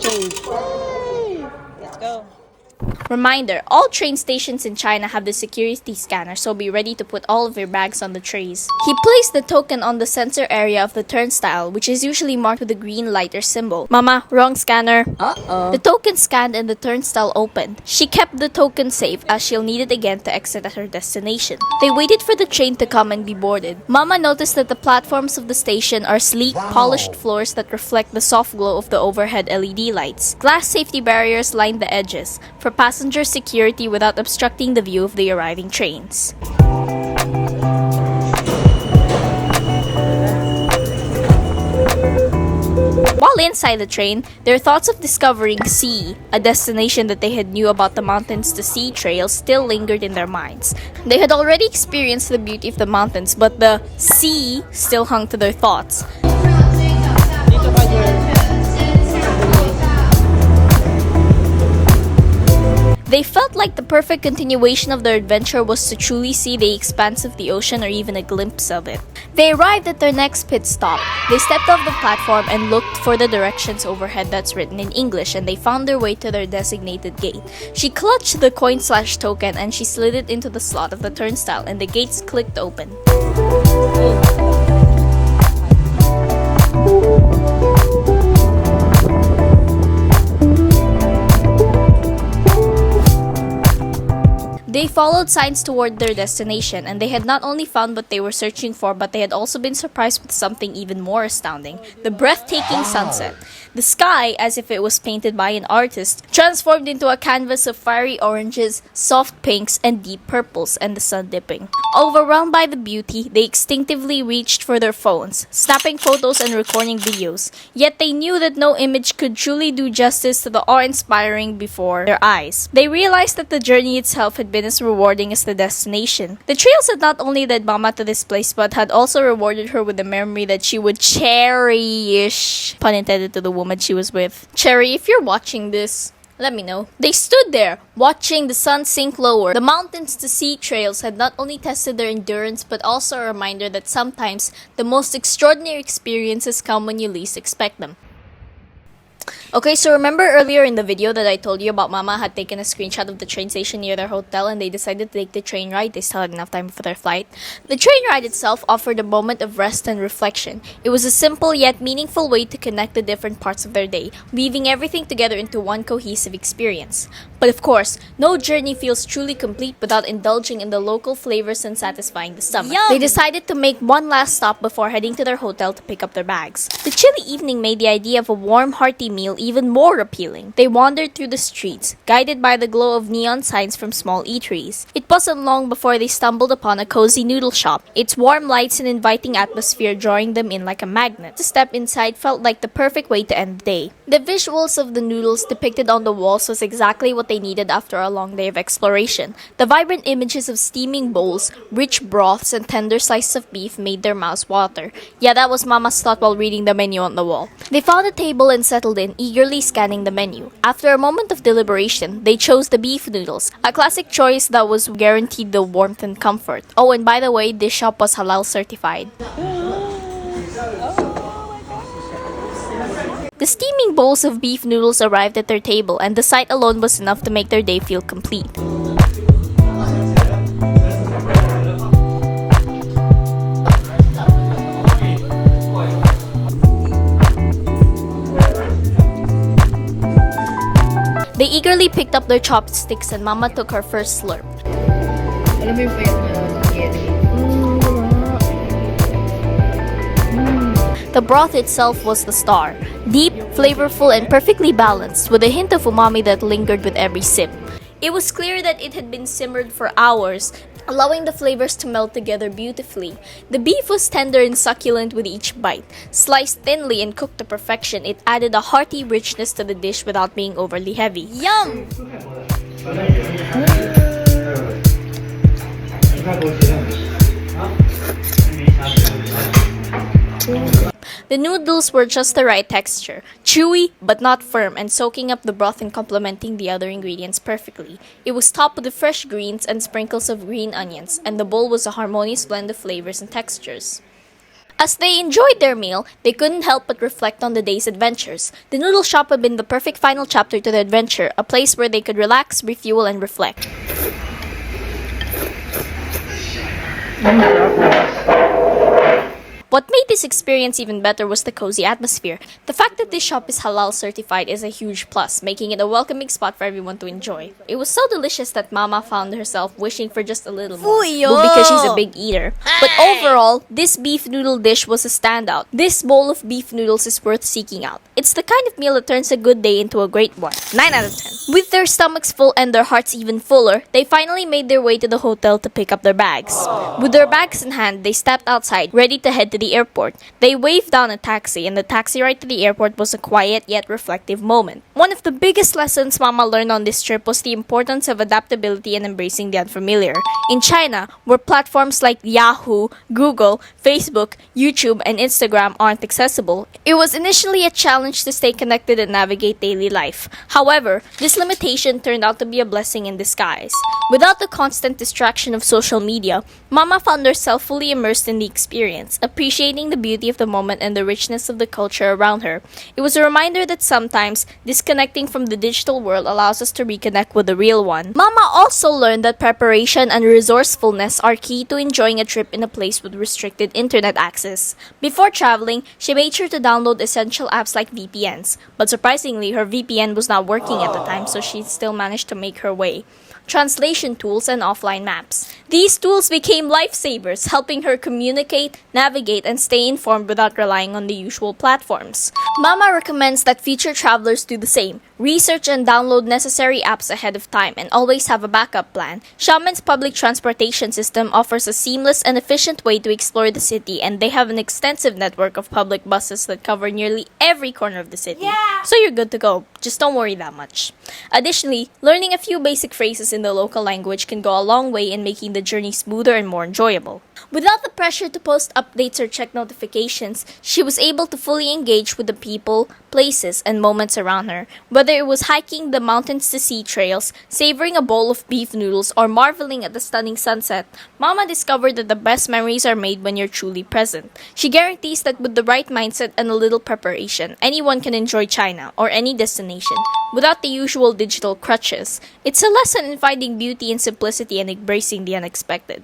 change. Yay! Let's go. Reminder, all train stations in China have the security scanner, so be ready to put all of your bags on the trays. He placed the token on the sensor area of the turnstile, which is usually marked with a green lighter symbol. Mama, wrong scanner. Uh-oh. The token scanned and the turnstile opened. She kept the token safe as she'll need it again to exit at her destination. They waited for the train to come and be boarded. Mama noticed that the platforms of the station are sleek, polished floors that reflect the soft glow of the overhead LED lights. Glass safety barriers line the edges for passenger security without obstructing the view of the arriving trains. While inside the train, their thoughts of discovering sea, a destination that they had knew about the mountains to sea trail, still lingered in their minds. They had already experienced the beauty of the mountains, but the sea still hung to their thoughts. Dito ka, girl. They felt like the perfect continuation of their adventure was to truly see the expanse of the ocean or even a glimpse of it. They arrived at their next pit stop. They stepped off the platform and looked for the directions overhead that's written in English, and they found their way to their designated gate. She clutched the coin/token and she slid it into the slot of the turnstile, and the gates clicked open. They followed signs toward their destination, and they had not only found what they were searching for, but they had also been surprised with something even more astounding: the breathtaking sunset. The sky, as if it was painted by an artist, transformed into a canvas of fiery oranges, soft pinks, and deep purples, and the sun dipping. Overwhelmed by the beauty, they instinctively reached for their phones, snapping photos and recording videos. Yet they knew that no image could truly do justice to the awe-inspiring before their eyes. They realized that the journey itself had been as rewarding as the destination. The trails had not only led Mama to this place, but had also rewarded her with a memory that she would cherish. Pun intended to the woman she was with. Cherry, if you're watching this, let me know. They stood there, watching the sun sink lower. The mountains to sea trails had not only tested their endurance, but also a reminder that sometimes the most extraordinary experiences come when you least expect them. Okay, so remember earlier in the video that I told you about Mama had taken a screenshot of the train station near their hotel and they decided to take the train ride? They still had enough time for their flight. The train ride itself offered a moment of rest and reflection. It was a simple yet meaningful way to connect the different parts of their day, weaving everything together into one cohesive experience. But of course, no journey feels truly complete without indulging in the local flavors and satisfying the stomach. Yum! They decided to make one last stop before heading to their hotel to pick up their bags. The chilly evening made the idea of a warm, hearty meal even more appealing. They wandered through the streets, guided by the glow of neon signs from small eateries. It wasn't long before they stumbled upon a cozy noodle shop, its warm lights and inviting atmosphere drawing them in like a magnet. To step inside felt like the perfect way to end the day. The visuals of the noodles depicted on the walls was exactly what they needed after a long day of exploration. The vibrant images of steaming bowls, rich broths, and tender slices of beef made their mouths water. Yeah, that was Mama's thought while reading the menu on the wall. They found a table and settled in, eagerly scanning the menu. After a moment of deliberation, they chose the beef noodles, a classic choice that was guaranteed the warmth and comfort. Oh, and by the way, this shop was Halal certified. The steaming bowls of beef noodles arrived at their table, and the sight alone was enough to make their day feel complete. They eagerly picked up their chopsticks and Mama took her first slurp. Alam mo yung payat niya, spaghetti. The broth itself was the star, deep, flavorful, and perfectly balanced, with a hint of umami that lingered with every sip. It was clear that it had been simmered for hours, allowing the flavors to melt together beautifully. The beef was tender and succulent with each bite. Sliced thinly and cooked to perfection, it added a hearty richness to the dish without being overly heavy. Yum! The noodles were just the right texture, chewy but not firm, and soaking up the broth and complementing the other ingredients perfectly. It was topped with the fresh greens and sprinkles of green onions, and the bowl was a harmonious blend of flavors and textures. As they enjoyed their meal, they couldn't help but reflect on the day's adventures. The noodle shop had been the perfect final chapter to the adventure, a place where they could relax, refuel, and reflect. What made this experience even better was the cozy atmosphere. The fact that this shop is halal certified is a huge plus, making it a welcoming spot for everyone to enjoy. It was so delicious that Mama found herself wishing for just a little more, well, because she's a big eater. But overall, this beef noodle dish was a standout. This bowl of beef noodles is worth seeking out. It's the kind of meal that turns a good day into a great one. 9 out of 10. With their stomachs full and their hearts even fuller, they finally made their way to the hotel to pick up their bags. With their bags in hand, they stepped outside, ready to head to the airport. They waved down a taxi, and the taxi ride to the airport was a quiet yet reflective moment. One of the biggest lessons Mama learned on this trip was the importance of adaptability and embracing the unfamiliar. In China, where platforms like Yahoo, Google, Facebook, YouTube, and Instagram aren't accessible, it was initially a challenge to stay connected and navigate daily life. However, this limitation turned out to be a blessing in disguise. Without the constant distraction of social media, Mama found herself fully immersed in the experience, appreciating the beauty of the moment and the richness of the culture around her. It was a reminder that sometimes disconnecting from the digital world allows us to reconnect with the real one. Mama also learned that preparation and resourcefulness are key to enjoying a trip in a place with restricted internet access. Before traveling, she made sure to download essential apps like VPNs, but surprisingly, her VPN was not working at the time, so she still managed to make her way. Translation tools, and offline maps. These tools became lifesavers, helping her communicate, navigate, and stay informed without relying on the usual platforms. Mama recommends that future travelers do the same. Research and download necessary apps ahead of time and always have a backup plan. Xiamen's public transportation system offers a seamless and efficient way to explore the city, and they have an extensive network of public buses that cover nearly every corner of the city. So you're good to go. Just don't worry that much. Additionally, learning a few basic phrases in the local language can go a long way in making the journey smoother and more enjoyable. Without the pressure to post updates or check notifications, she was able to fully engage with the people, places, and moments around her. Whether it was hiking the mountains to sea trails, savoring a bowl of beef noodles, or marveling at the stunning sunset, Mama discovered that the best memories are made when you're truly present. She guarantees that with the right mindset and a little preparation, anyone can enjoy China or any destination without the usual digital crutches. It's a lesson in finding beauty in simplicity and embracing the unexpected.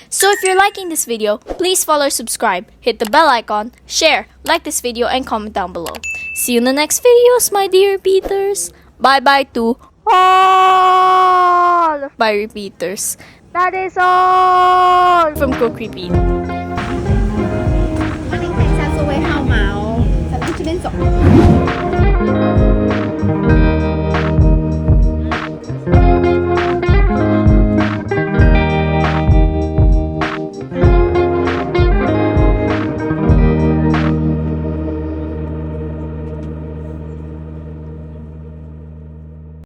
So if you're liking this video, please follow or subscribe, hit the bell icon, share, like this video, and comment down below. See you in the next videos, my dear repeaters. Bye-bye to all my repeaters. That is all from COOKreapEAT. 那你看一下座位号码哦，咱们这边走。